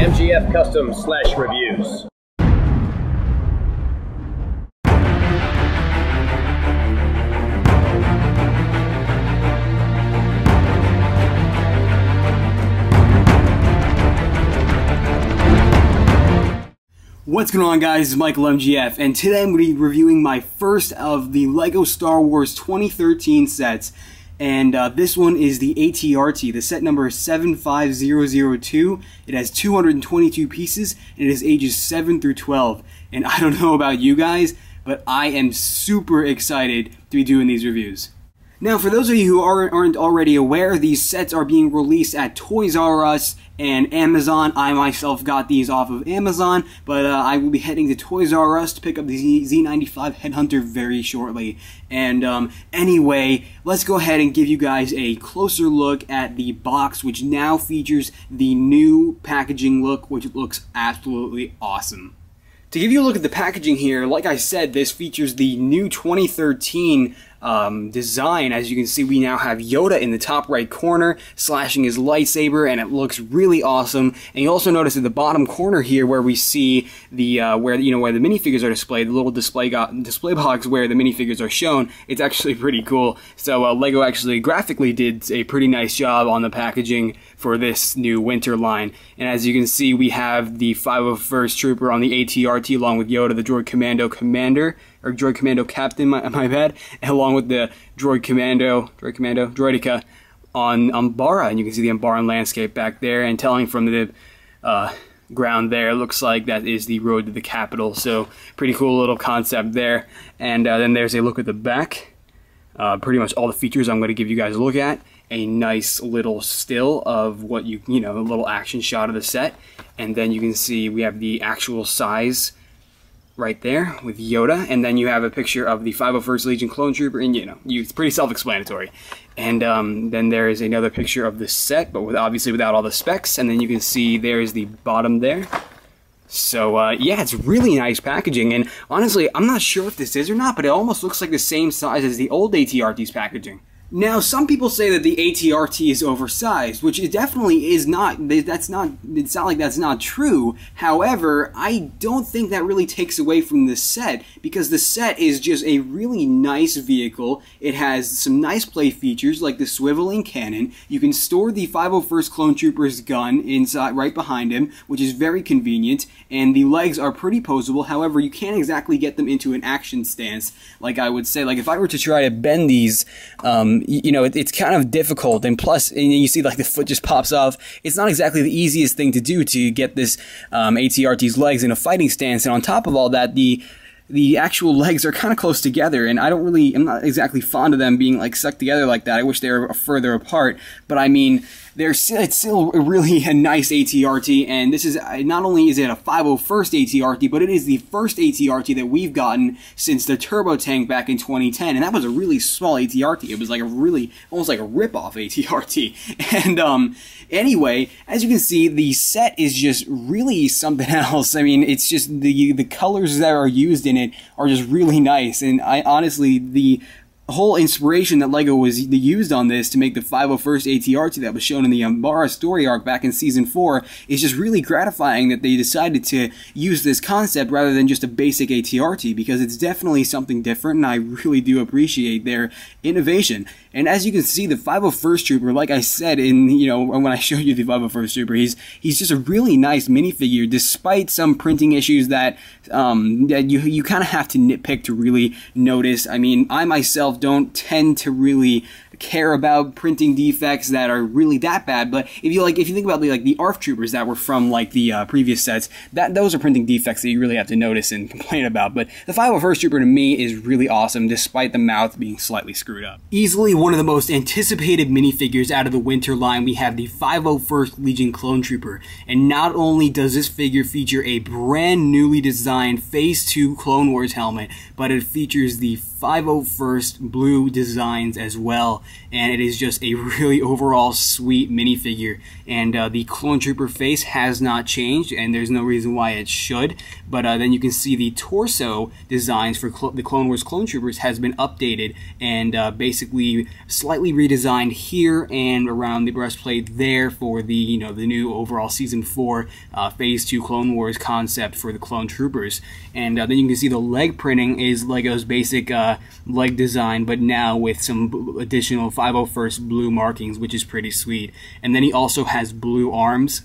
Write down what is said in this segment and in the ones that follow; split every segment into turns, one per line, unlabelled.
MGF Custom/Reviews.
What's going on, guys? It's Michael MGF, and today I'm going to be reviewing my first of the LEGO Star Wars 2013 sets, and this one is the ATRT. The set number is 75002. It has 222 pieces, and it is ages 7 through 12. And I don't know about you guys, but I am super excited to be doing these reviews. Now, for those of you who aren't already aware, these sets are being released at Toys R Us and Amazon. I myself got these off of Amazon, but I will be heading to Toys R Us to pick up the Z95 Headhunter very shortly. And anyway, let's go ahead and give you guys a closer look at the box, which now features the new packaging look, which looks absolutely awesome. To give you a look at the packaging here, like I said, this features the new 2013 design. As you can see, we now have Yoda in the top right corner slashing his lightsaber, and it looks really awesome. And you also notice at the bottom corner here where we see the where the minifigures are displayed, the little display box where the minifigures are shown. It's actually pretty cool. So LEGO actually graphically did a pretty nice job on the packaging for this new winter line. And as you can see, we have the 501st Trooper on the ATRT along with Yoda, the Droid Commando Commander, or Droid Commando Captain, my bad, and along with the Droideka on Umbara. And you can see the Umbaran landscape back there, and telling from the ground there, it looks like that is the road to the capital. So pretty cool little concept there. And then there's a look at the back. Pretty much all the features I'm going to give you guys a look at. A nice little still of what a little action shot of the set. And then you can see we have the actual size right there with Yoda, and then you have a picture of the 501st Legion Clone Trooper, and it's pretty self-explanatory. And then there is another picture of the set, but obviously without all the specs, and then you can see there's the bottom there. So yeah, it's really nice packaging, and honestly, I'm not sure if this is or not, but it almost looks like the same size as the old ATRT's packaging. Now, some people say that the ATRT is oversized, which it definitely is not. It's not like that's not true. However, I don't think that really takes away from the set, because the set is just a really nice vehicle. It has some nice play features like the swiveling cannon. You can store the 501st Clone Trooper's gun inside, right behind him, which is very convenient, and the legs are pretty posable. However, you can't exactly get them into an action stance, like I would say. Like if I were to try to bend these, it's kind of difficult, and plus, you see like the foot just pops off. It's not exactly the easiest thing to do to get this ATRT's legs in a fighting stance, and on top of all that, the actual legs are kind of close together, and I'm not exactly fond of them being like stuck together like that. I wish they were further apart, but I mean, it's still really a nice ATRT, and this is, not only is it a 501st ATRT, but it is the first ATRT that we've gotten since the Turbo Tank back in 2010, and that was a really small ATRT. It was like almost like a rip-off ATRT. And anyway, as you can see, the set is just really something else. I mean, it's just the colors that are used in it are just really nice, and honestly, the whole inspiration that LEGO was used on this to make the 501st ATRT that was shown in the Umbara story arc back in Season 4 is just really gratifying that they decided to use this concept rather than just a basic ATRT, because it's definitely something different, and I really do appreciate their innovation. And as you can see, the 501st Trooper, like I said when I showed you the 501st Trooper, he's just a really nice minifigure, despite some printing issues that you kind of have to nitpick to really notice. I mean, I myself don't tend to really care about printing defects that are really that bad, but if you think about the ARF troopers that were from the previous sets, those are printing defects that you really have to notice and complain about. But the 501st Trooper to me is really awesome, despite the mouth being slightly screwed up. Easily one of the most anticipated minifigures out of the winter line, we have the 501st Legion Clone Trooper, and not only does this figure feature a brand newly designed Phase 2 Clone Wars helmet, but it features the 501st blue designs as well. and it is just a really overall sweet minifigure. And the Clone Trooper face has not changed, and there's no reason why it should. But then you can see the torso designs for the Clone Wars Clone Troopers has been updated and basically slightly redesigned here and around the breastplate there for the the new overall Season 4 Phase 2 Clone Wars concept for the Clone Troopers. And then you can see the leg printing is Lego's basic leg design, but now with some additional 501st blue markings, which is pretty sweet. And then he also has blue arms.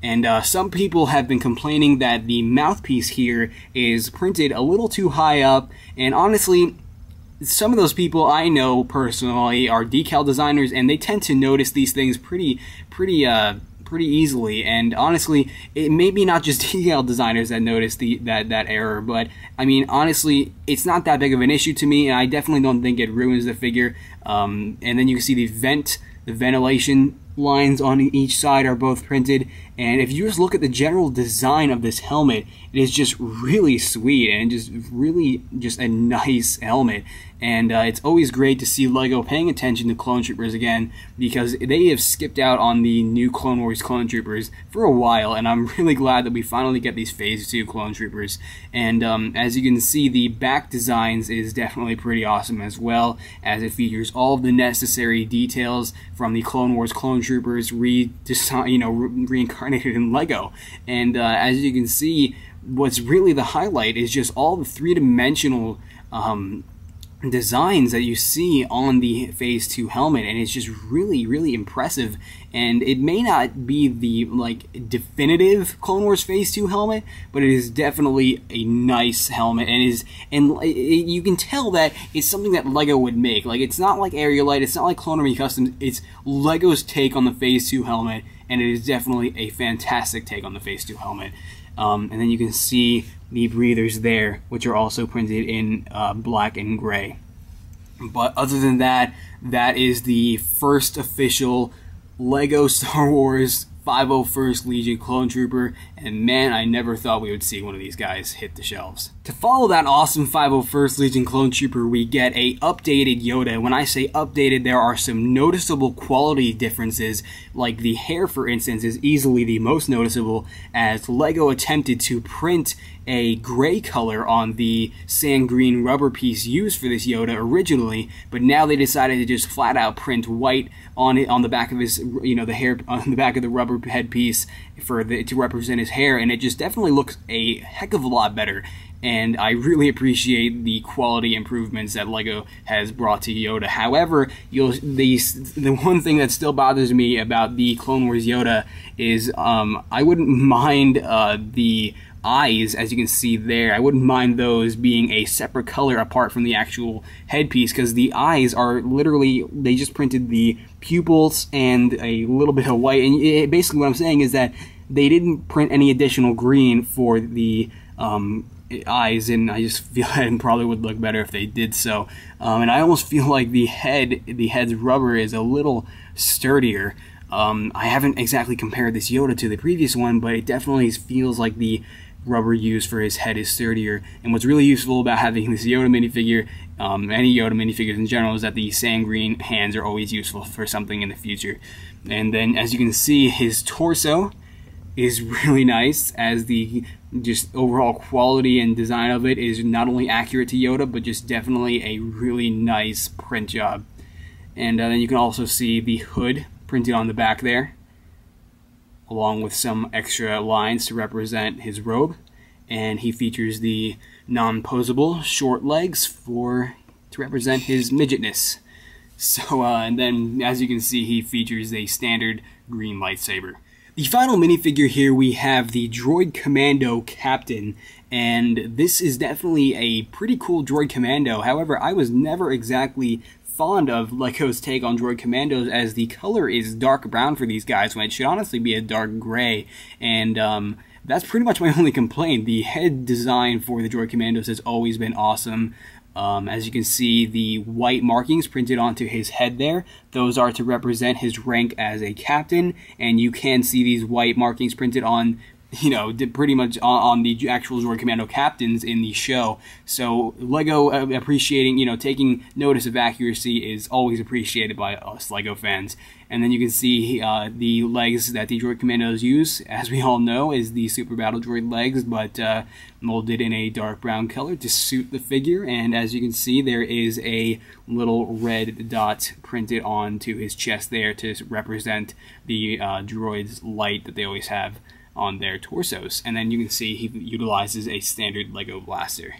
And some people have been complaining that the mouthpiece here is printed a little too high up, and honestly, some of those people I know personally are decal designers, and they tend to notice these things pretty easily. And honestly, it may be not just decal designers that notice that error, but I mean, honestly, it's not that big of an issue to me, and I definitely don't think it ruins the figure. And then you can see the ventilation lines on each side are both printed, and if you just look at the general design of this helmet, it is just really sweet and just a nice helmet. And it's always great to see Lego paying attention to Clone Troopers again, because they have skipped out on the new Clone Wars Clone Troopers for a while, and I'm really glad that we finally get these Phase 2 Clone Troopers. And as you can see, the back designs is definitely pretty awesome as well, as it features all of the necessary details from the Clone Wars Clone Troopers reincarnated in Lego. And as you can see, what's really the highlight is just all the three-dimensional designs that you see on the Phase 2 helmet, and it's just really impressive. And it may not be the definitive Clone Wars Phase 2 helmet, but it is definitely a nice helmet, and you can tell that it's something that Lego would make. Like, it's not like Aerolite, it's not like Clone Army Customs, it's Lego's take on the Phase 2 helmet, and it is definitely a fantastic take on the Phase 2 helmet. And then you can see the breathers there, which are also printed in black and gray. But other than that, that is the first official Lego Star Wars 501st Legion Clone Trooper, and man, I never thought we would see one of these guys hit the shelves. To follow that awesome 501st Legion Clone Trooper, we get a updated Yoda. When I say updated, there are some noticeable quality differences, like the hair, for instance, is easily the most noticeable, as Lego attempted to print a gray color on the sand green rubber piece used for this Yoda originally, but now they decided to just flat out print white on it, on the back of his, the hair on the back of the rubber headpiece to represent his hair, and it just definitely looks a heck of a lot better. And I really appreciate the quality improvements that Lego has brought to Yoda. However, the one thing that still bothers me about the Clone Wars Yoda is I wouldn't mind the eyes, as you can see there. I wouldn't mind those being a separate color apart from the actual headpiece, because the eyes are literally, they just printed the pupils and a little bit of white. And basically what I'm saying is that they didn't print any additional green for the eyes, and I just feel that it probably would look better if they did so. And I almost feel like the head's rubber is a little sturdier. I haven't exactly compared this Yoda to the previous one, but it definitely feels like the rubber used for his head is sturdier. And what's really useful about having this Yoda minifigure, any Yoda minifigures in general, is that the sand green hands are always useful for something in the future. And then, as you can see, his torso is really nice, as the just overall quality and design of it is not only accurate to Yoda, but just definitely a really nice print job. And then you can also see the hood printed on the back there, along with some extra lines to represent his robe. And he features the non-posable short legs to represent his midgetness. So, and then as you can see, he features a standard green lightsaber. The final minifigure here, we have the Droid Commando Captain, and this is definitely a pretty cool Droid Commando. However, I was never exactly fond of Lego's take on Droid Commandos, as the color is dark brown for these guys when it should honestly be a dark gray. And that's pretty much my only complaint. The head design for the Droid Commandos has always been awesome. As you can see, the white markings printed onto his head there, those are to represent his rank as a captain, and you can see these white markings printed on you know, did pretty much on the actual Droid Commando captains in the show. So LEGO appreciating, you know, taking notice of accuracy is always appreciated by us LEGO fans. And then you can see the legs that the Droid Commandos use, as we all know, is the Super Battle Droid legs, but molded in a dark brown color to suit the figure. And as you can see, there is a little red dot printed onto his chest there to represent the droid's light that they always have on their torsos. And then you can see he utilizes a standard LEGO blaster.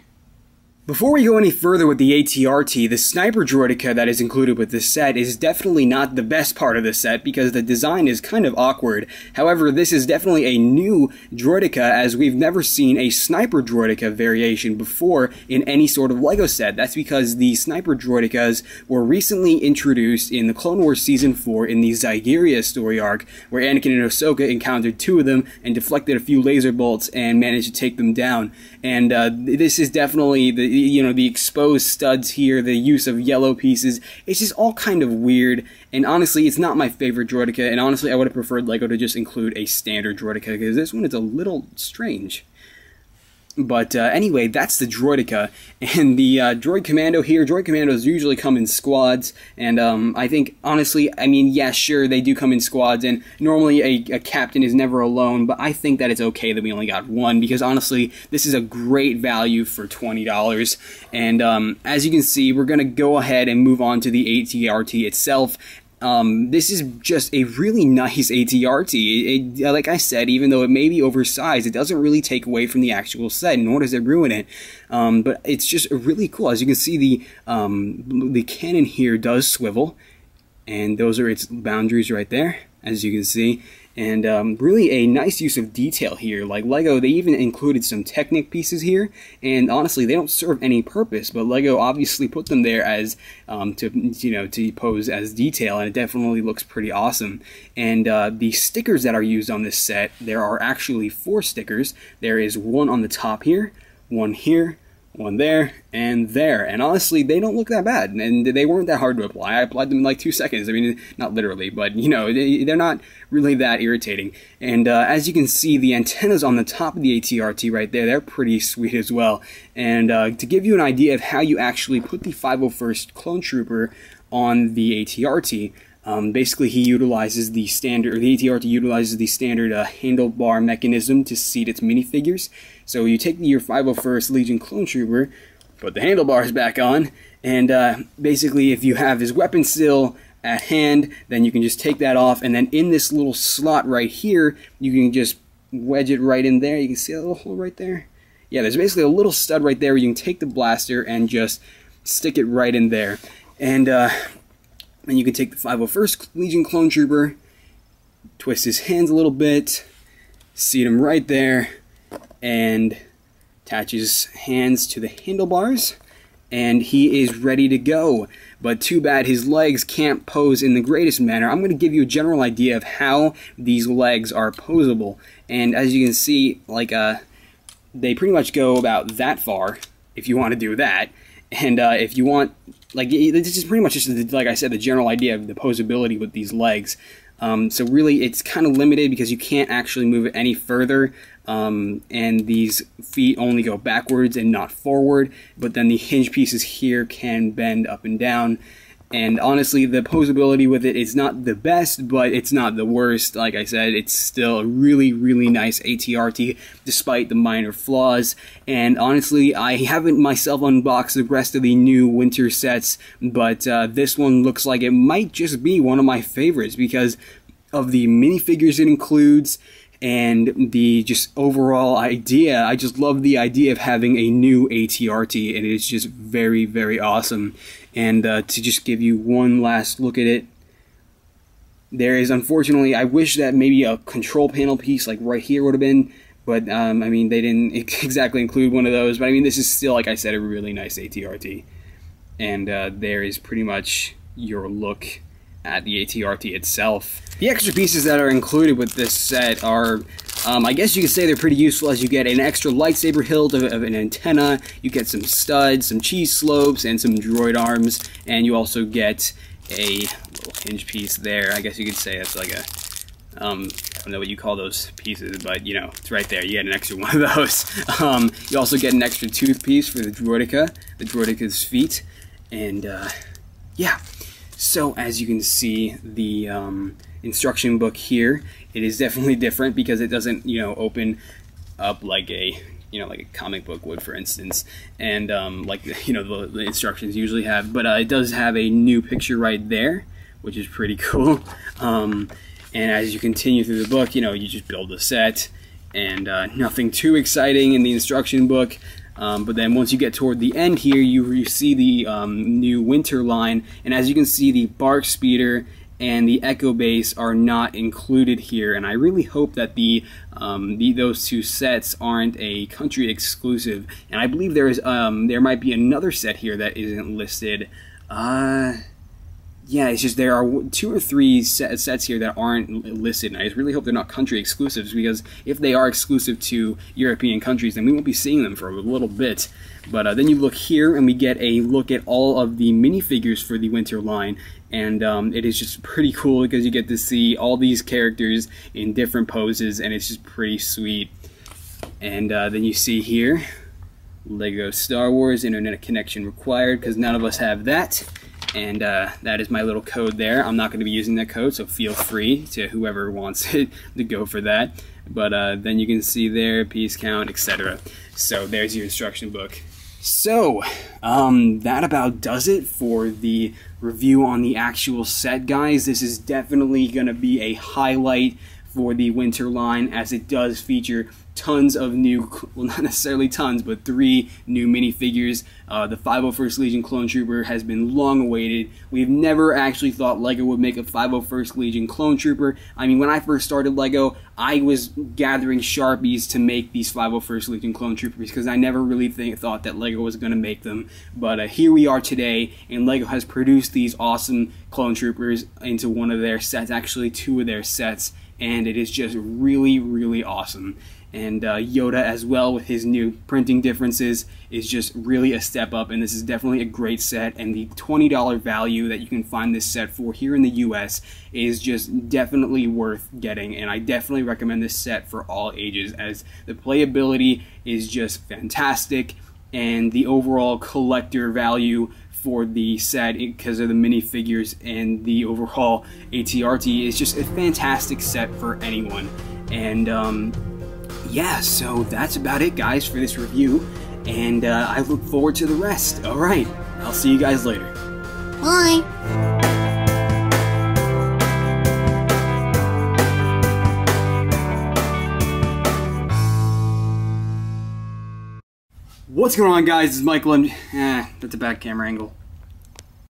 Before we go any further with the ATRT, the Sniper Droideka that is included with this set is definitely not the best part of the set because the design is kind of awkward. However, this is definitely a new Droideka, as we've never seen a Sniper Droideka variation before in any sort of LEGO set. That's because the Sniper Droidekas were recently introduced in the Clone Wars Season 4 in the Zygeria story arc, where Anakin and Ahsoka encountered two of them and deflected a few laser bolts and managed to take them down. And this is definitely the exposed studs here, the use of yellow pieces. It's just all kind of weird, and honestly, it's not my favorite Droideka, and honestly, I would have preferred LEGO to just include a standard Droideka, because this one is a little strange. But anyway, that's the Droideka, and the Droid Commando here. Droid Commandos usually come in squads, and I think, honestly, I mean, yeah, sure, they do come in squads, and normally a captain is never alone, but I think that it's okay that we only got one, because honestly, this is a great value for $20, and as you can see, we're going to go ahead and move on to the ATRT itself. This is just a really nice ATRT. Like I said, even though it may be oversized, it doesn't really take away from the actual set, nor does it ruin it. But it's just really cool. As you can see, the cannon here does swivel, and those are its boundaries right there, as you can see. And really a nice use of detail here. Like LEGO, they even included some Technic pieces here, and honestly, they don't serve any purpose, but LEGO obviously put them there as to pose as detail, and it definitely looks pretty awesome. And the stickers that are used on this set, there are actually 4 stickers. There is one on the top here, one here, one there, and there. And honestly, they don't look that bad, and they weren't that hard to apply. I applied them in like 2 seconds. I mean, not literally, but you know, they're not really that irritating. And as you can see, the antennas on the top of the ATRT right there, they're pretty sweet as well. And to give you an idea of how you actually put the 501st Clone Trooper on the ATRT, basically he utilizes the ATRT utilizes the standard handlebar mechanism to seat its minifigures. So you take your 501st Legion Clone Trooper, put the handlebars back on, and basically if you have his weapon still at hand, then you can just take that off, and then in this little slot right here, you can just wedge it right in there. You can see a little hole right there? Yeah, there's basically a little stud right there where you can take the blaster and just stick it right in there. And then you can take the 501st Legion Clone Trooper, twist his hands a little bit, seat him right there, and attach his hands to the handlebars, and he is ready to go. But too bad his legs can't pose in the greatest manner. I'm going to give you a general idea of how these legs are posable. And as you can see, like they pretty much go about that far, if you want to do that. And if you want, like, this is pretty much just, like I said, the general idea of the posability with these legs. So really, it's kind of limited because you can't actually move it any further. And these feet only go backwards and not forward, but then the hinge pieces here can bend up and down. And honestly, the posability with it is not the best, but it's not the worst. Like I said, it's still a really, really nice ATRT, despite the minor flaws. And honestly, I haven't myself unboxed the rest of the new winter sets, but this one looks like it might just be one of my favorites because of the minifigures it includes, and the just overall idea. I just love the idea of having a new ATRT, and it's just very, very awesome. And to just give you one last look at it, there is, unfortunately, I wish that maybe a control panel piece like right here would have been, but I mean, they didn't exactly include one of those. But I mean, this is still, like I said, a really nice ATRT. And there is pretty much your look at the ATRT itself. The extra pieces that are included with this set are, I guess you could say they're pretty useful, as you get an extra lightsaber hilt of an antenna, you get some studs, some cheese slopes, and some droid arms, and you also get a little hinge piece there. I guess you could say that's like a don't know what you call those pieces, but you know, it's right there. You get an extra one of those. You also get an extra tooth piece for the Droideka's feet, and yeah. So as you can see, the instruction book here, it is definitely different because it doesn't, you know, open up like a, you know, like a comic book would, for instance, and like, you know, the instructions usually have. But it does have a new picture right there, which is pretty cool. And as you continue through the book, you know, you just build a set, and nothing too exciting in the instruction book. But then once you get toward the end here, you see the new winter line, and as you can see, the Bark Speeder and the Echo Base are not included here. And I really hope that those two sets aren't a country exclusive. And I believe there might be another set here that isn't listed. Yeah, it's just there are 2 or 3 sets here that aren't listed, and I just really hope they're not country exclusives, because if they are exclusive to European countries, then we won't be seeing them for a little bit. But then you look here, and we get a look at all of the minifigures for the winter line, and it is just pretty cool because you get to see all these characters in different poses, and it's just pretty sweet. And then you see here, Lego Star Wars, internet connection required, because none of us have that. And that is my little code there. I'm not going to be using that code, so feel free to whoever wants it to go for that. But then you can see there, piece count, etc. So there's your instruction book. So that about does it for the review on the actual set, guys. This is definitely going to be a highlight for the winter line, as it does feature tons of new, well, not necessarily tons, but 3 new minifigures. The 501st Legion Clone Trooper has been long awaited. We've never actually thought LEGO would make a 501st Legion Clone Trooper. I mean, when I first started LEGO, I was gathering Sharpies to make these 501st Legion Clone Troopers, because I never really thought that LEGO was going to make them. But here we are today, and LEGO has produced these awesome Clone Troopers into one of their sets, actually 2 of their sets, and it is just really, really awesome. And Yoda as well, with his new printing differences, is just really a step up, and this is definitely a great set, and the $20 value that you can find this set for here in the US is just definitely worth getting, and I definitely recommend this set for all ages, as the playability is just fantastic, and the overall collector value for the set, because of the minifigures and the overall ATRT, is just a fantastic set for anyone. And yeah, so that's about it, guys, for this review, and I look forward to the rest. Alright, I'll see you guys later.
Bye!
What's going on, guys? It's Michael, and that's a bad camera angle.